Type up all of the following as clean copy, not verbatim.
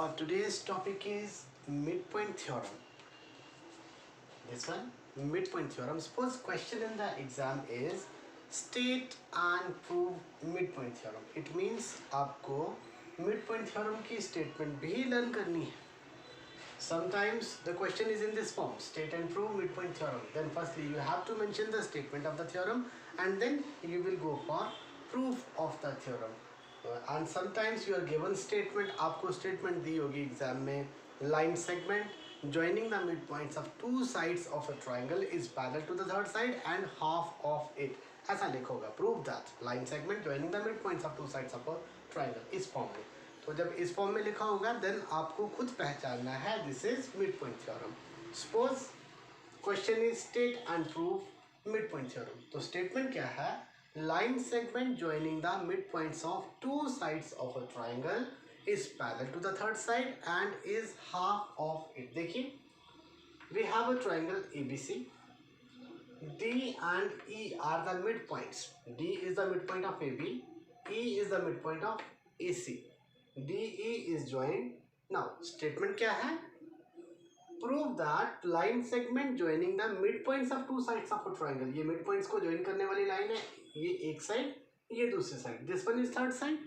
Today's topic is midpoint theorem. This one, midpoint theorem. Suppose question in the exam is state and prove midpoint theorem. It means आपको midpoint theorem की statement भी learn करनी है. Sometimes the question is in this form: state and prove midpoint theorem. Then firstly you have to mention the statement of the theorem, and then you will go for proof of the theorem. And sometimes you are given statement, आपको statement दी होगी exam में, line segment joining the midpoints of two sides of a triangle is parallel to the third side and half of it. ऐसा लिखा होगा. Prove that line segment joining the midpoints of two sides of a triangle इस form में. तो जब इस form में लिखा होगा देन आपको खुद पहचानना है this is mid point theorem. Suppose question is state and prove mid point theorem. तो स्टेटमेंट क्या है? Line segment joining the mid points of two sides of a triangle is parallel to the third side and is half of it. देखिए we have a triangle ABC. D and E are the midpoints. D is the midpoint of AB. E is the midpoint of AC. DE is joined. Now statement क्या है? Prove that line segment joining the midpoints of two sides of a triangle. ये midpoints को join करने वाली line है. ये एक side, ये दूसरी side. This one is third side.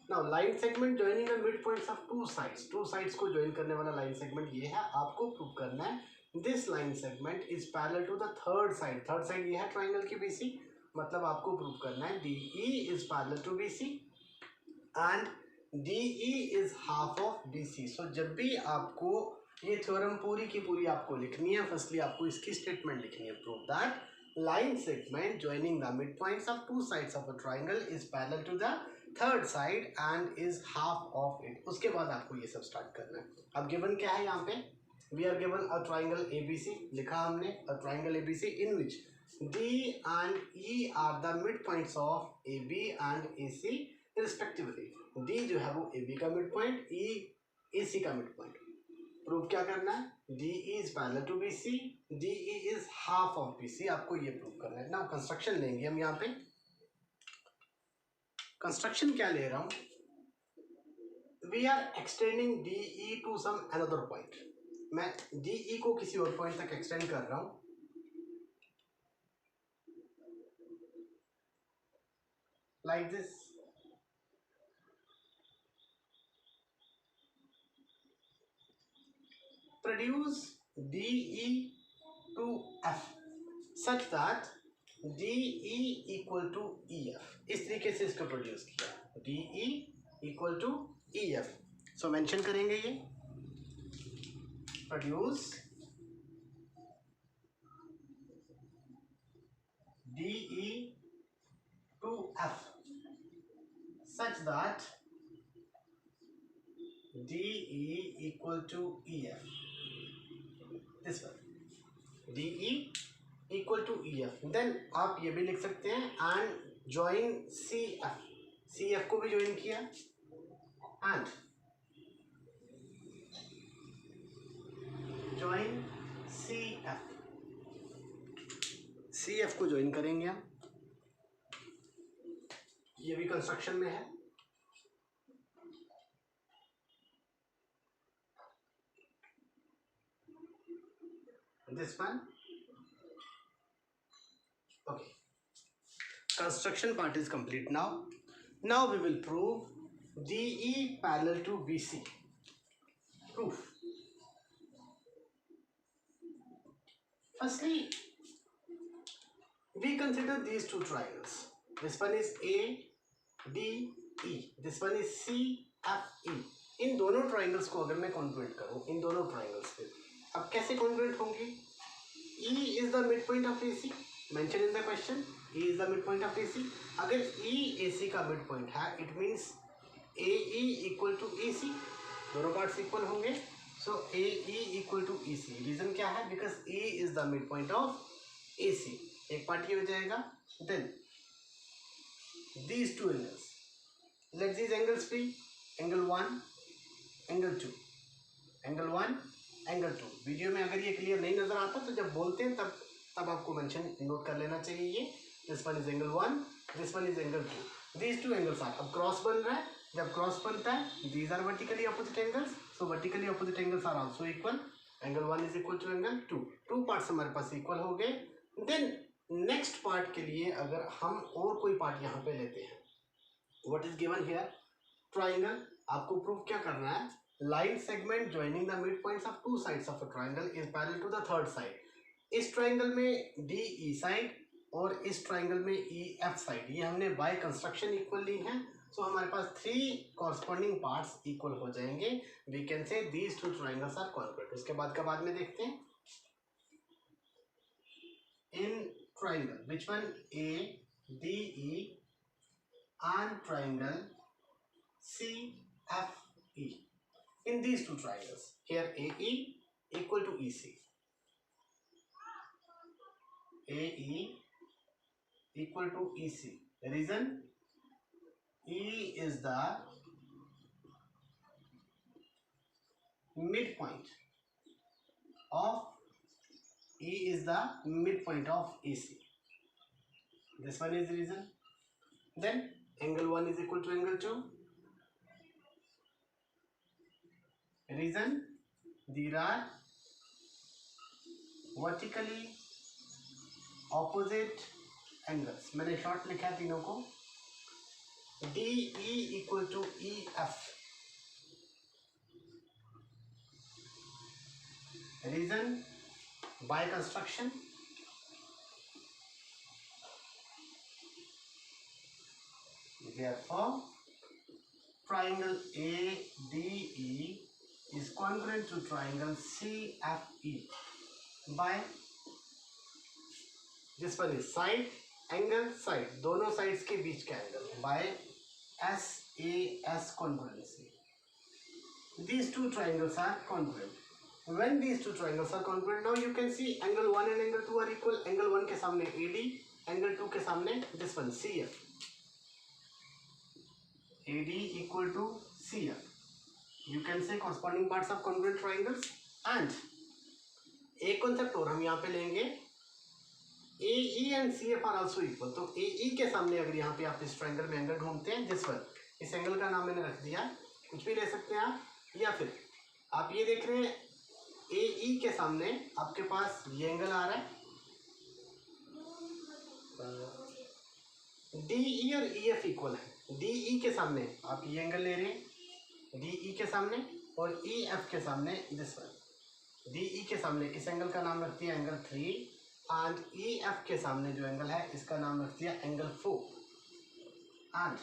Now line segment joining the midpoints of two sides. Two sides को join करने वाला line segment ये है. आपको prove करना है this line segment is parallel to the third side. Third side ये है triangle की BC. मतलब आपको prove करना है DE is parallel to BC and DE is half of BC. So जब भी आपको ये थ्योरम पूरी की पूरी आपको लिखनी है, फर्स्टली आपको इसकी स्टेटमेंट लिखनी है. Prove that line segment joining the mid points of two sides of a triangle is parallel to the third side and is half of it. उसके बाद आपको ये सब स्टार्ट करना है. अब गिवन क्या है यहाँ पे? We are given a triangle ABC. लिखा हमने a triangle ABC in which D and E are the midpoints of AB and AC respectively. D जो है वो AB का मिड पॉइंट, E AC का मिड पॉइंट. प्रूव क्या करना है? DE is parallel to BC, DE is half of BC. आपको ये प्रूव करना है. नाउ कंस्ट्रक्शन लेंगे हम. यहाँ पे कंस्ट्रक्शन क्या ले रहा हूँ? We are extending DE to some another point. मैं DE को किसी और पॉइंट तक एक्सटेंड कर रहा हूँ like this. Produce DE to F such that DE equal to EF. इस तरीके से इसको प्रोड्यूस किया. DE equal to EF. So mention करेंगे ये produce DE to F such that DE equal to EF. This one DE equal to EF. Then आप ये भी लिख सकते हैं and join CF. CF को भी join किया and join CF. CF को join करेंगे हम. ये भी कंस्ट्रक्शन में है. This one. Okay. Construction part is complete now. Now we will prove DE parallel to BC. Proof. Firstly, we consider these two triangles. This one is ADE. This one is CFE. इन दोनों triangles को अगर मैं congruent करूं इन दोनों triangles पे, अब कैसे congruent होंगे? E is the midpoint of AC. Mention in the question. E is the midpoint of AC. अगर E AC का midpoint है, it means AE equal to AC. दोनों पार्ट्स इक्वल होंगे. So AE equal to EC. Reason क्या है? Because E is the midpoint of AC. एक part ये हो जाएगा. Then these two angles. Let these angles be angle 1, angle 2, angle 1, angle 2. Video में अगर ये क्लियर नहीं नजर आता तो जब बोलते हैं तब आपको मेंशन नोट कर लेना चाहिए. ये this one is angle 1, this one is angle 2. These two angles are. अब क्रॉस बन रहा है जब क्रॉस बनता है these are vertically opposite angles, so vertically opposite angles are also equal, angle 1 is equal to angle 2, two parts हमारे पास equal हो गए। देन नेक्स्ट पार्ट के लिए अगर हम और कोई पार्ट यहाँ पे लेते हैं, what is given here, triangle. आपको प्रूव क्या करना है, line segment joining the mid points of two sides of a triangle is parallel to the third side. इस ट्राइंगल में डी ई साइड और इस ट्राइंगल में ई एफ साइड, ये हमने बाय कंस्ट्रक्शन इक्वल ली है, सो हमारे पास 3 कॉरस्पॉन्डिंग पार्ट्स इक्वल हो जाएंगे। We can say these two triangles are congruent. उसके बाद का बाद में देखते हैं, in triangle which one, A D E and triangle C F E, in these two triangles, here AE equal to EC, AE equal to EC. The reason, E is the midpoint of, E is the midpoint of EC. This one is the reason. Then angle 1 is equal to angle 2. Reason, there are vertically opposite angles. मैंने short लिखा है तीनों को, D E equal to E F. Reason, by construction, therefore triangle ADE is congruent to triangle CFE by, जिस पर इस side angle, side दोनों sides के बीच का angle, by SAS congruency. These two triangles are congruent. When these two triangles are congruent, now you can see angle 1 and angle 2 are equal. Angle 1 के सामने AD, angle 2 के सामने this one CF. AD equal to CF. You can say corresponding parts of congruent triangles. And एक concept और हम यहाँ पे लेंगे, AE and CF are also equal. तो AE के सामने अगर यहाँ पे आप इस ट्राइंगल में एंगल ढूंढते हैं, जिस पर इस एंगल का नाम मैंने रख दिया, कुछ भी ले सकते हैं आप, या फिर आप ये देख रहे हैं AE के सामने आपके पास ये एंगल आ रहा है, DE और EF इक्वल है। DE के सामने आप ये एंगल ले रहे हैं, DE के सामने, और EF के सामने दिस वन। DE के सामने इस एंगल का नाम रख दिया एंगल 3, एंड EF के सामने जो एंगल है इसका नाम रख दिया angle 4, and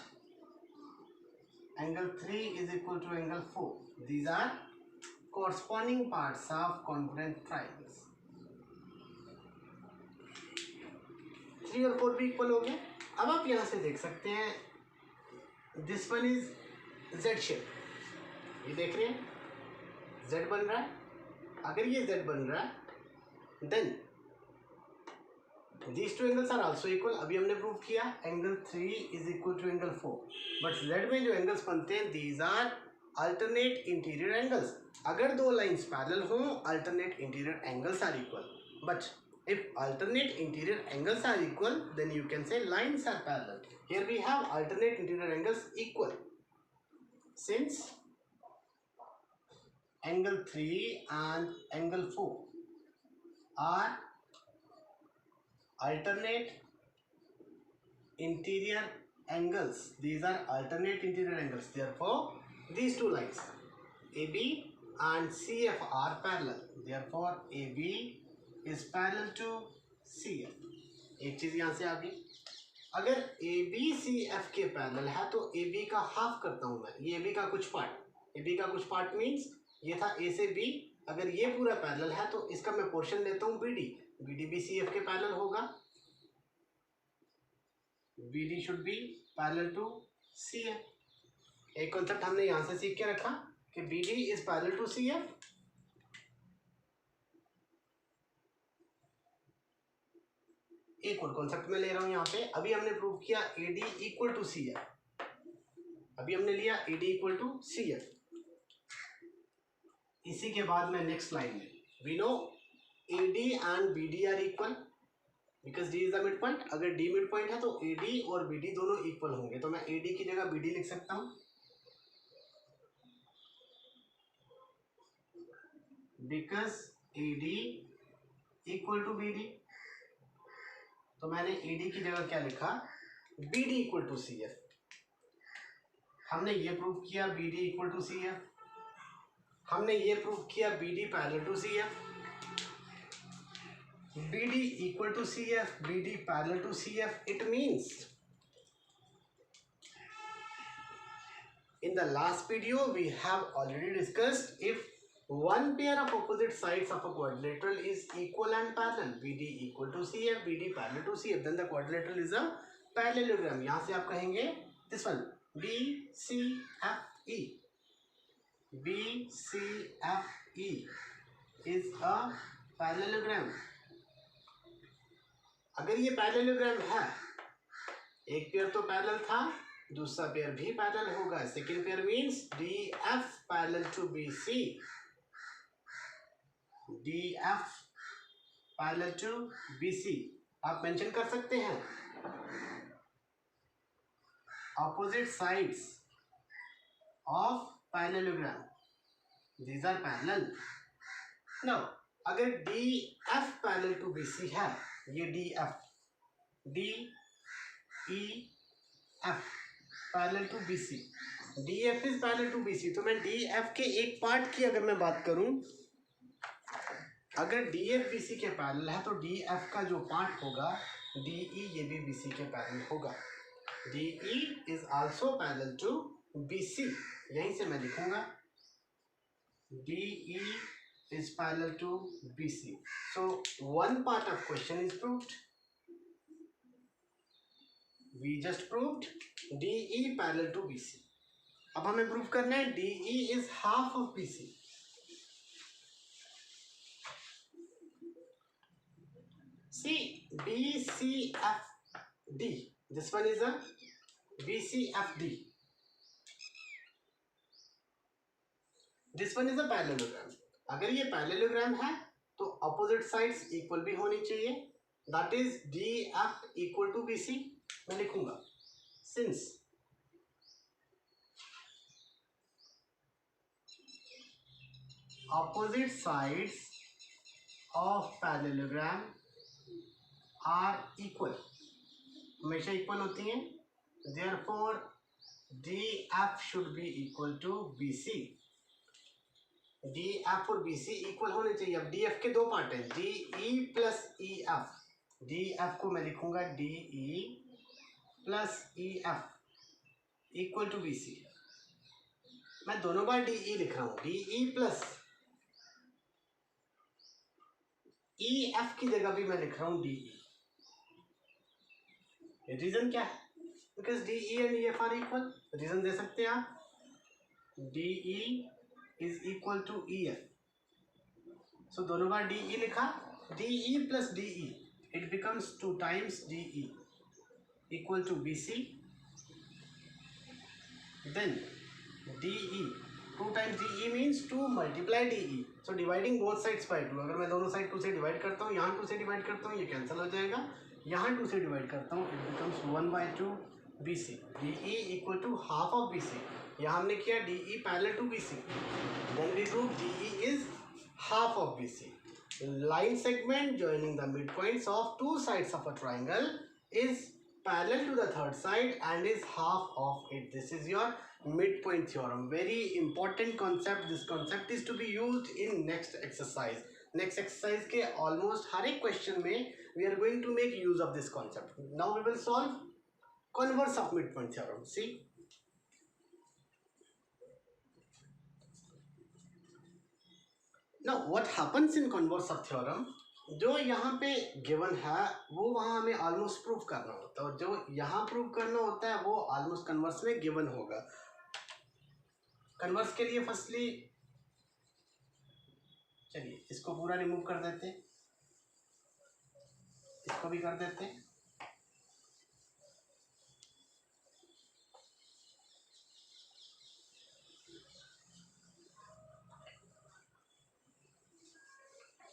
angle 3 is equal to angle 4. These are corresponding parts of congruent triangles. 3 और 4 भी इक्वल हो गए। अब आप यहाँ से देख सकते हैं, this one is Z shape, ये देख रहे हैं Z बन रहा है। अगर ये Z बन रहा है, then these two angles are also equal. अभी हमने प्रूव किया angle 3 is equal to angle 4, but Z में जो एंगल्स बनते हैं these are alternate interior angles. अगर दो लाइंस पैरेलल हों, alternate interior angles are equal. But if alternate interior angles are equal, then you can say lines are parallel. Here we have alternate interior angles equal. Since angle 3 and angle 4 are alternate interior angles, these are alternate interior angles, therefore these two lines AB and CF are parallel, therefore AB is parallel to CF. एक चीज यहाँ से आ गई, अगर AB CF के parallel है तो AB का हाफ करता हूँ मैं, ये AB का कुछ पार्ट, AB का कुछ पार्ट मीन्स ये था A से B, अगर ये पूरा पैरेलल है तो इसका मैं पोर्शन लेता हूँ BD, BD भी CF के पैरेलल होगा, BD should be parallel to CF। एक कॉन्सेप्ट हमने यहाँ से सीख के रखा कि BD is parallel to CF। एक और कॉन्सेप्ट में ले रहा हूँ यहाँ पे, अभी हमने प्रूव किया AD इक्वल टू CF, अभी हमने लिया AD इक्वल टू CF। इसी के बाद में नेक्स्ट लाइन में we know AD and BD are equal because D is the mid point. अगर D मिड पॉइंट है तो AD और BD दोनों इक्वल होंगे, तो मैं AD की जगह BD लिख सकता हूँ। Because AD equal to BD। तो मैंने AD की जगह क्या लिखा, BD इक्वल टू CF। हमने ये प्रूव किया BD इक्वल टू CF, हमने ये प्रूव किया BD parallel to CF, BD equal to CF, BD parallel to CF. It means in the last video we have already discussed if one pair of opposite sides of a quadrilateral is equal and parallel, BD equal to CF, BD parallel to CF, then the quadrilateral is a parallelogram. यहाँ से आप कहेंगे this one BCFE, BCFE is a parallelogram. अगर ये parallelogram है, एक pair तो parallel था, दूसरा पेयर भी पैरेलल होगा। Second pair means DF parallel to BC, DF parallel to BC। आप मेंशन कर सकते हैं opposite sides of parallelogram, these are parallel. Now अगर DF पैरेलल टू BC है, ये DF DEF parallel to BC, DF is parallel to BC। तो मैं DF के एक पार्ट की अगर मैं बात करूं, अगर DF BC के पैरेलल है तो DF का जो पार्ट होगा DE ये भी BC के पैरेलल होगा। DE is also parallel to BC, यहीं से मैं लिखूंगा DE is parallel to BC. So one part of question is proved. We just proved DE parallel to BC. अब हमें प्रूव करना है DE is half of BC. See BCFD. This one is a BCFD. This one is a parallelogram. अगर ये parallelogram है तो opposite sides equal भी होनी चाहिए, that is DF equal to BC। मैं लिखूंगा since opposite sides of parallelogram are equal, हमेशा इक्वल होती हैं, therefore DF should be equal to BC। DF और BC इक्वल होने चाहिए। अब DF के दो पार्ट हैं, DE प्लस EF। DF को मैं लिखूंगा DE plus EF equal to BC। मैं दोनों बार DE लिख रहा हूं, DE प्लस EF की जगह भी मैं लिख रहा हूं DE। रीजन क्या है? Because DE and EF are equal. Reason दे सकते हैं आप, DE is equal to EF, so दोनों बार DE लिखा, DE plus DE, it becomes 2 times DE equal to BC, then DE 2 times DE means 2 multiply DE, so dividing both sides by 2। अगर मैं दोनों side 2 से डिवाइड करता हूँ, यहाँ 2 से डिवाइड करता हूँ, ये कैंसिल हो जाएगा, यहाँ 2 से डिवाइड करता हूँ, it becomes 1/2 BC, DE equal to half of BC। यहाँ हमने किया DE parallel to BC, then we prove DE is half of BC। Line segment joining the midpoints of two sides of a triangle is parallel to the third side and is half of it. This is your midpoint theorem. Very important concept. This concept is to be used in next exercise. Next exercise के almost हर एक question में we are going to make use of this concept. Now we will solve converse of midpoint theorem. See. Now what happens in converse of theorem, जो यहाँ पे given है वो वहाँ हमें ऑलमोस्ट प्रूव करना होता है, और जो यहाँ प्रूव करना होता है वो ऑलमोस्ट कन्वर्स में गिवन होगा। कन्वर्स के लिए फर्स्टली चलिए इसको पूरा रिमूव कर देते हैं, इसको भी कर देते हैं।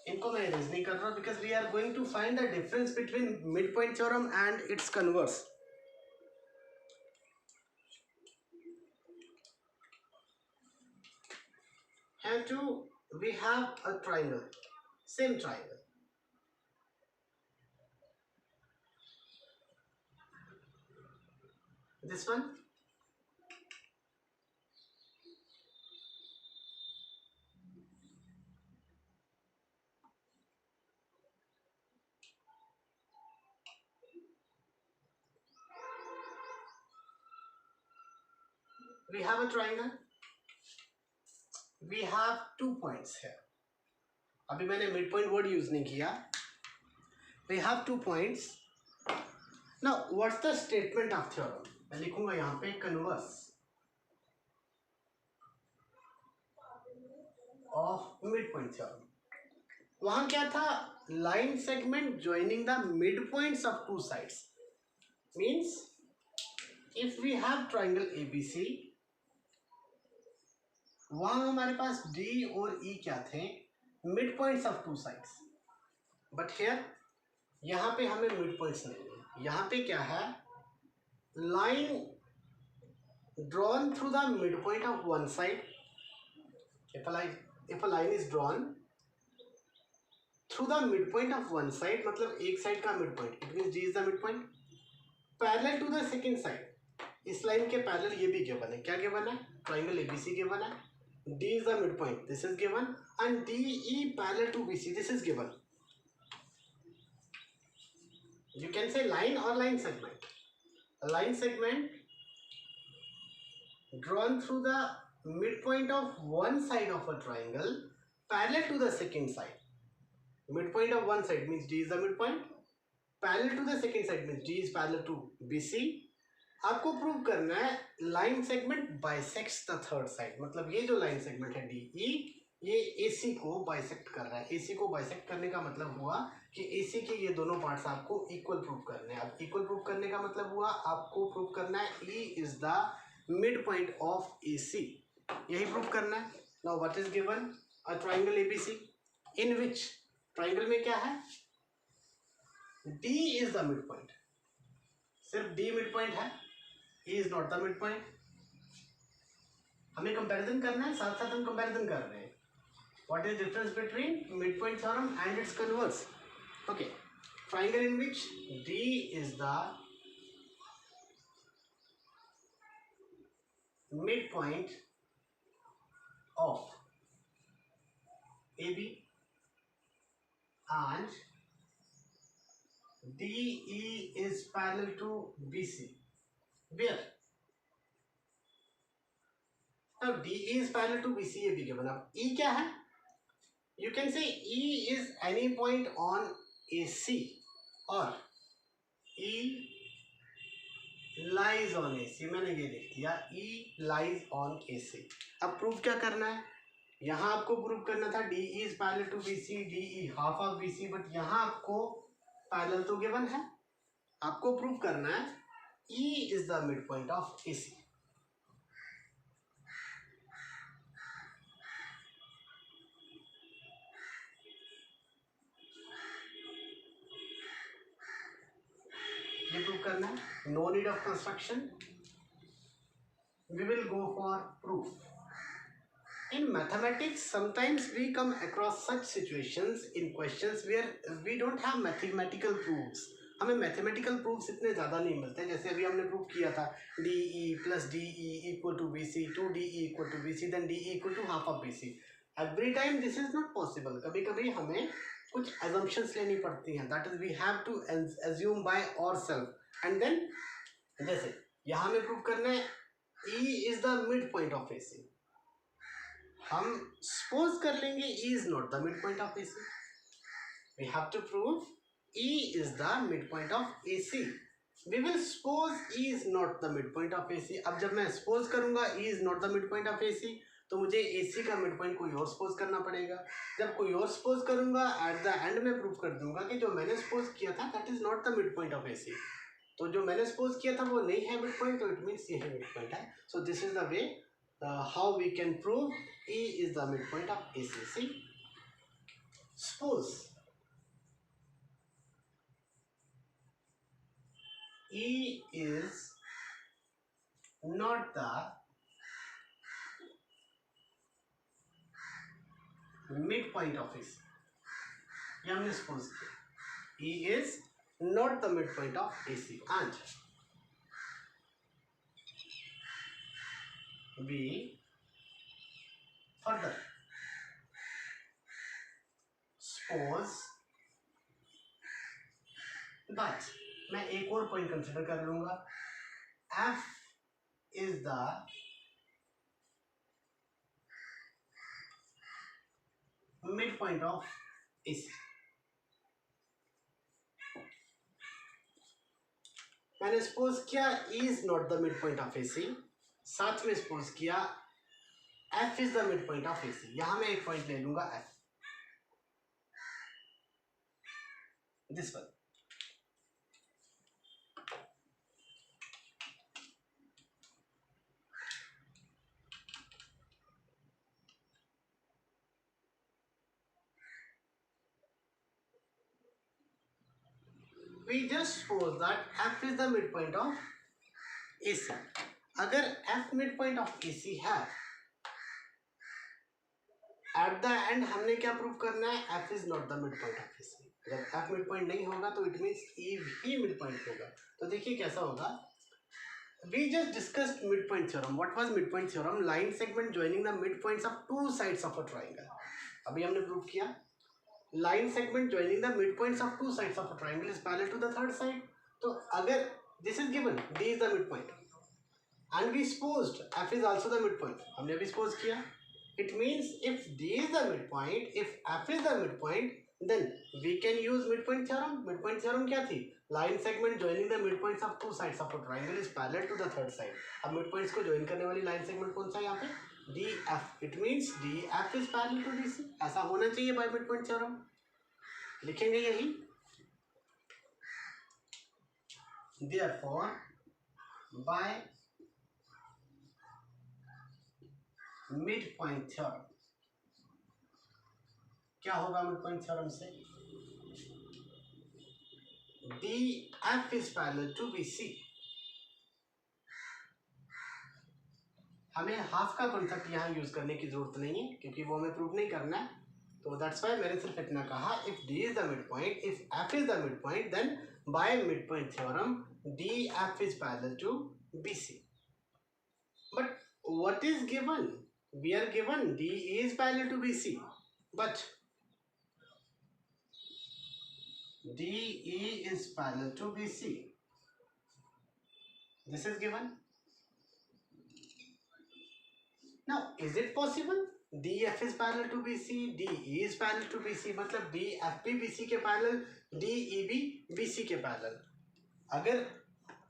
इनको मैं इरेज नहीं कर रहा because we are going to find the difference between mid point theorem and its converse. Have to we have a triangle, same triangle. This one, we have a triangle, we have 2 points here. अभी मैंने mid point word use नहीं किया. We have 2 points. Now what's the statement of theorem? मैं लिखूंगा यहाँ पे converse of midpoint theorem. वहां क्या था? Line segment joining the midpoints of two sides. Means if we have triangle ABC, वहां हमारे पास D और E क्या थे? Midpoints of two sides. But here यहाँ पे हमें midpoints नहीं है. यहाँ पे क्या है? Line drawn through the midpoint of one side. If a line is drawn through the midpoint of one side, मतलब एक साइड का midpoint, it means D is the midpoint. Parallel to the second side, इस line के parallel ये भी given है. क्या given है? ट्राइंगल ABC गिवन है. D is the midpoint, this is given, and DE parallel to BC, this is given. You can say line or line segment. A line segment drawn through the midpoint of one side of a triangle parallel to the second side. Midpoint of one side means D is the midpoint. Parallel to the second side means D is parallel to BC. आपको prove करना है line segment bisects the third side. मतलब ये जो line segment है DE, ये AC को bisect कर रहा है. AC को बाइसेक्ट करने का मतलब हुआ कि AC के ये दोनों पार्ट्स आपको इक्वल प्रूव करने हैं. अब इक्वल प्रूव करने का मतलब हुआ आपको प्रूव करना है E is the mid point of AC. यही प्रूव करना है. Now what is given? A triangle ABC in which triangle में क्या है? D is the mid point. सिर्फ D मिड पॉइंट है, E is not the midpoint. हमें comparison करना है, साथ साथ हम कंपैरिजन कर रहे हैं. What is difference between midpoint theorem and its converse? Okay, triangle in which D is the midpoint of AB and DE is parallel to BC. Where? Now DE is parallel to BC, ये भी given. अब E क्या है? You can say E is any point on AC or E lies on AC. मैंने ये लिख दिया E lies on AC. अब प्रूफ क्या करना है? यहाँ आपको प्रूफ करना था DE is parallel to BC, DE half of BC, but यहाँ आपको पैरेलल तो गिवन है. आपको प्रूफ करना है E is the midpoint of AC. ये प्रूफ करना है. No need of construction, we will go for proof. In mathematics, sometimes we come across such situations in questions where we don't have mathematical proofs. हमें mathematical proofs इतने ज़्यादा नहीं मिलते. जैसे अभी हमने प्रूफ किया था DE plus DE equal to BC, 2DE equal to BC, then DE equal to half of BC. Every time this is not possible. कभी कभी हमें कुछ assumptions लेनी पड़ती हैं. That is we have to assume by ourselves. And then जैसे यहाँ हमें प्रूफ करना है E is the midpoint of AC. हम सपोज कर लेंगे E is not the midpoint of AC. We have to prove E is the midpoint of AC. We will suppose E is not the midpoint of AC. अब जब मैं suppose करूंगा E is not the midpoint of AC, तो मुझे AC का midpoint कोई और suppose करना पड़ेगा. जब कोई और सपोज करूंगा, एट द एंड में प्रूव कर दूंगा कि जो मैंने सपोज किया था that is not the midpoint of AC. तो जो मैंने सपोज किया था वो नहीं है मिडपॉइंट, तो इट मीन्स यही मिडपॉइंट है. So this is the way how we can prove E is the midpoint of AC. See, suppose E is not the mid point of AC, ये हमने सपोज किया E is not the midpoint of AC and we further suppose that मैं एक और point consider कर लूंगा F is the midpoint of AC. मैंने suppose किया E is not the midpoint of AC, साथ में सपोज किया F is the midpoint of AC. यहां मैं एक पॉइंट ले लूंगा F, this one. We just suppose that F is the midpoint of AC. अगर F midpoint of AC है, at the end हमने क्या प्रूव करना है? F is not the midpoint of AC. अगर F midpoint नहीं होगा तो it means E भी midpoint होगा. तो देखिए कैसा होगा. We just discussed midpoint theorem. What was midpoint theorem? Line segment joining the midpoints of two sides of a triangle. अभी हमने प्रूव किया line segment joining the midpoints of two sides of a triangle is parallel to the third side. तो अगर this is given, D is the midpoint, and we supposed F is also the midpoint. हमने अभी suppose किया. It means if D is the midpoint, if F is the midpoint, then we can use midpoint theorem. Midpoint theorem क्या थी? Line segment joining the midpoints of two sides of a triangle is parallel to the third side. अब midpoints को join करने वाली line segment कौन सा है यहाँ पे? DF. It means DF is parallel to DC. ऐसा होना चाहिए by midpoint theorem. लिखेंगे यही. Therefore, by midpoint theorem क्या होगा? midpoint theorem से DF is parallel to BC. हमें हाफ का कॉन्सेप्ट यहाँ यूज करने की जरूरत नहीं है क्योंकि वो हमें प्रूव नहीं करना है. तो दैट्स वाई मैंने सिर्फ इतना कहा if D is the midpoint, if F is the midpoint, then by midpoint theorem DF is parallel to BC. But what is given? We are given D is parallel to BC, but DE is parallel to BC. This is given. Now, is it possible? DF is parallel to BC, DE is parallel to BC, मतलब DF भी BC के parallel, DE भी BC के parallel. अगर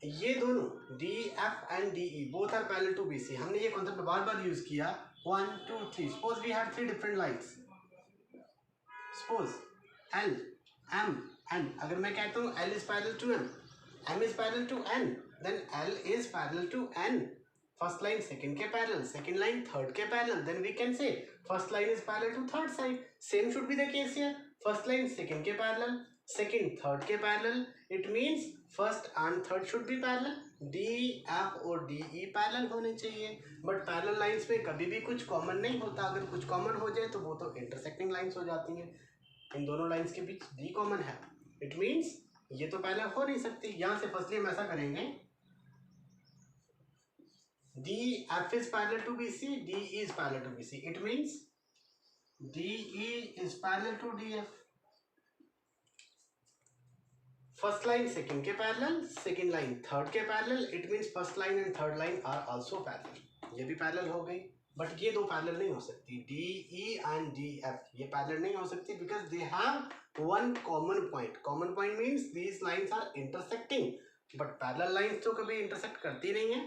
ये दोनों DF and DE both are parallel to BC, हमने ये concept बार बार use किया. 1, 2, 3. Suppose we had three different lines. Suppose L, M, N. अगर मैं कहता हूँ L is parallel to M, M is parallel to N, then L is parallel to N. First line second के parallel, second line third के parallel. Then we can say first line is parallel to third side. Same should be the case here. First line second के parallel, second third के parallel. It means first and third should be parallel. D, F और DE parallel होने चाहिए. But parallel lines में कभी भी कुछ common नहीं होता. अगर कुछ common हो जाए तो वो तो intersecting lines हो जाती हैं. इन दोनों lines के बीच D common है. It means ये तो parallel हो नहीं सकती. यहाँ से firstly हम ऐसा करेंगे. DF is parallel to BC, DE is parallel to BC. It means DE is parallel to DF. First line second के parallel, second line third के parallel. It means first line and third line are also parallel. ये भी parallel हो गई. But ये दो parallel नहीं हो सकती. DE and DF ये parallel नहीं हो सकती because they have one common point. Common point means these lines are intersecting. But parallel lines तो कभी intersect करती नहीं है.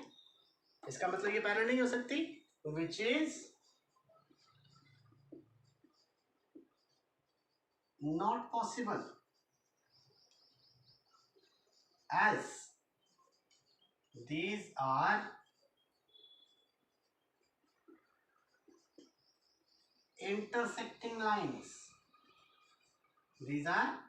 इसका मतलब ये पैरेलल नहीं हो सकती, which is not possible as these are intersecting lines. These are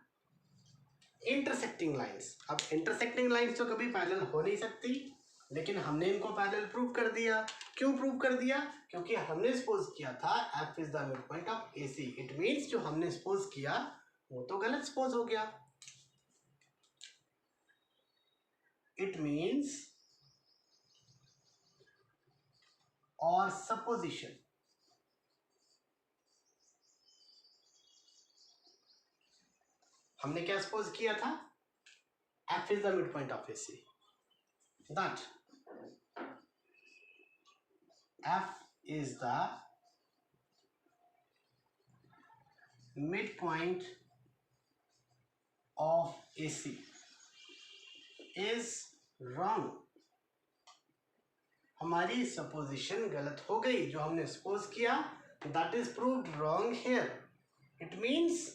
intersecting lines. अब intersecting lines तो कभी पैरेलल हो नहीं सकती. लेकिन हमने इनको पैरेलल प्रूव कर दिया। क्यों प्रूव कर दिया? क्योंकि हमने सपोज किया था f is the mid point of AC। It means जो हमने सपोज किया वो तो गलत सपोज हो गया। इट मीन्स और सपोजिशन हमने क्या सपोज किया था? f is the midpoint of AC. That f is the midpoint of AC is wrong. हमारी सपोजिशन गलत हो गई। जो हमने सपोज किया that is proved wrong here. It means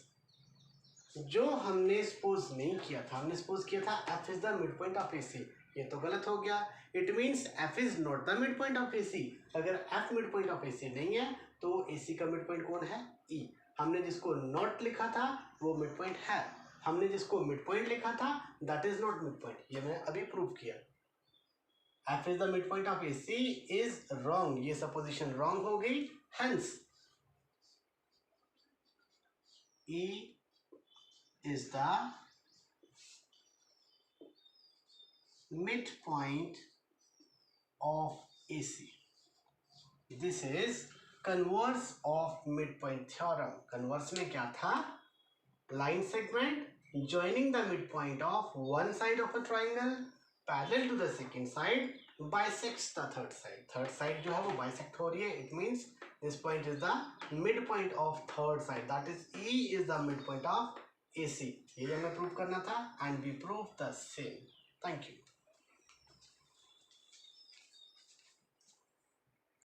जो हमने सपोज नहीं किया था, हमने सपोज किया था f is the midpoint of AC, ये तो गलत हो गया। It means f is not the midpoint of AC. अगर f midpoint of AC नहीं है तो AC का midpoint कौन है? E. हमने जिसको not लिखा था वो midpoint है, हमने जिसको midpoint लिखा था that is not midpoint। ये मैं अभी प्रूव किया। f is the midpoint of AC is wrong, ये सपोजिशन wrong हो गई। Hence E is the midpoint of AC. This is converse of midpoint theorem. Converse में क्या था? Line segment joining the midpoint of one side of a triangle parallel to the second side bisects the third side. Third side जो है वो bisect हो रही है. It means this point is the midpoint of third side. That is E is the midpoint of AC. ये हमें prove करना था and we proved the same. Thank you.